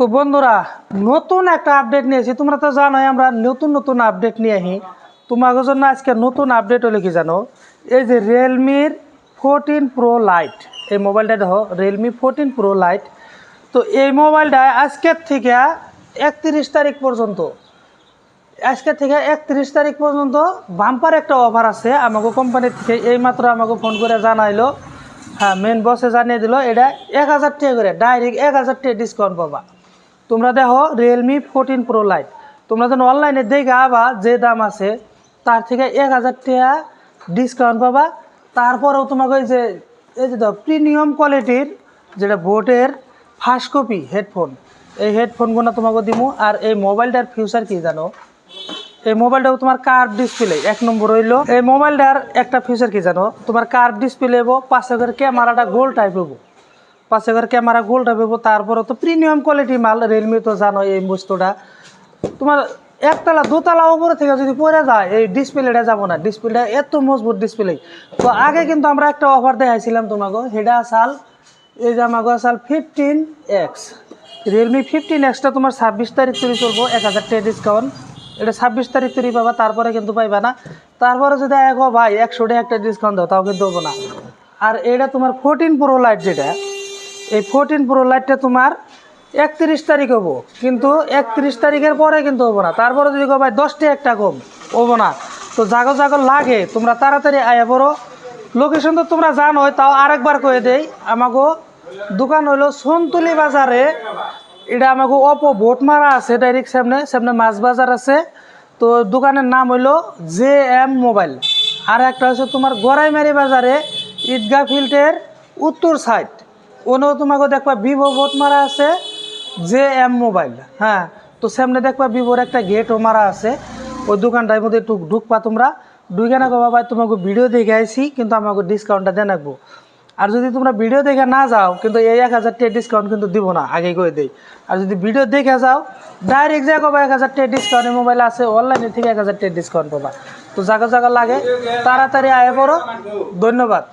তো বন্ধুরা নতুন একটা আপডেট নিয়েছি। তোমরা তো জানোই আমরা নতুন নতুন আপডেট নিয়ে আসি। তোমাদের জন্য আজকে নতুন আপডেট হলে কি জানো, এই যে রিয়েলমির 14 প্রো লাইট, এই মোবাইলটা দেখো রিয়েলমি 14 প্রো লাইট। তো এই মোবাইলটা আজকের থেকে 31 তারিখ পর্যন্ত বাম্পার একটা অফার আছে আমাকে কোম্পানির থেকে। এইমাত্র আমাকে ফোন করে জানাইলো, হ্যাঁ মেন বসে জানিয়ে দিল এটা 1000 টাকা করে, ডাইরেক্ট 1000 টাকা ডিসকাউন্ট পাবা। তোমরা দেখো রিয়েলমি 14 প্রো লাইট, তোমরা যেন অনলাইনে দেখে আবা যে দাম আছে তার থেকে 1000 টাকা ডিসকাউন্ট পাবা। তারপরেও তোমাকে এই যে প্রিমিয়াম কোয়ালিটির যেটা বোটের ফার্স্ট কপি হেডফোন, এই হেডফোনগুলো তোমাকে দিব। আর এই মোবাইলটার ফিউচার কি জানো, এই মোবাইলটাও তোমার কার্ভ ডিসপ্লে 1 নম্বর হইলো। এই মোবাইলটার একটা ফিউচার কি জানো, তোমার কার্ভ ডিসপ্লে হবো, পাশের ক্যামেরাটা গোল টাইপ হবো, পাশের ক্যামেরা গোল টাইপ হবো। তারপরে তো প্রিমিয়াম কোয়ালিটি মাল, রিয়েলমি তো জানো এই বস্তুটা তোমার একতলা দোতলা উপরে থেকে যদি পড়ে যায় এই ডিসপ্লেটা যাবো না, ডিসপ্লেটা এত মজবুত ডিসপ্লে। তো আগে কিন্তু আমরা একটা অফার দেখাইছিলাম তোমাকে, সেটা আসাল এই যে আমাকে আসাল 15X, রিয়েলমি 15Xটা তোমার 26 তারিখ তৈরি চলবো 1000 টাকা ডিসকাউন্ট। এটা 26 তারিখ তৈরি পাবা, তারপরে কিন্তু পাইবা না। তারপরে যদি দেখো ভাই 100 টাকা একটা ডিসকাউন্ট দাও, তাও কিন্তু হবো না। আর এটা তোমার 14 প্রো লাইট, যেটা এই 14 প্রো লাইটটা তোমার 31 তারিখ হবো, কিন্তু 31 তারিখের পরে কিন্তু হবো না। তারপরে যদি ভাই 10 টাকা একটা কম হবো না। তো জাগো জাগো লাগে তোমরা তাড়াতাড়ি আয়া পড়ো। লোকেশন তো তোমরা জানো, তাও আরেকবার কয়ে দেই। আমাকে দোকান হইলো সন্তুলি বাজারে, এটা আমাকে অপো ভোট মারা আছে ডাইরেক্ট সামনে সামনে মাছ বাজার আছে। তো দোকানের নাম হইলো JM মোবাইল। আর একটা হচ্ছে তোমার গড়াইমারি বাজারে ঈদগাহ ফিল্ডের উত্তর সাইড, ওনেও তোমাকে দেখবা ভিভো ভোট মারা আছে JM মোবাইল। হ্যাঁ, তো সামনে দেখবা ভিভোর একটা গেটও মারা আছে। ওই দোকানটার মধ্যে একটু ঢুকবা, তোমরা ঢুকে না কবা ভাই তোমাকে ভিডিও দেখে আইসি, কিন্তু আমাকে ডিসকাউন্টটা দিয়ে রাখবো। আর যদি তোমরা ভিডিও দেখে না যাও, কিন্তু এই 1000 টাকা ডিসকাউন্ট কিন্তু দিব না, আগে করে দেই। আর যদি ভিডিও দেখে যাও ডাইরেক্ট যা কবা 1000 টাকা ডিসকাউন্টের মোবাইল আছে, অনলাইনে থেকে 1000 টাকা ডিসকাউন্ট পাবা। তো জায়গা জায়গা লাগে তাড়াতাড়ি আয় পড়ো। ধন্যবাদ।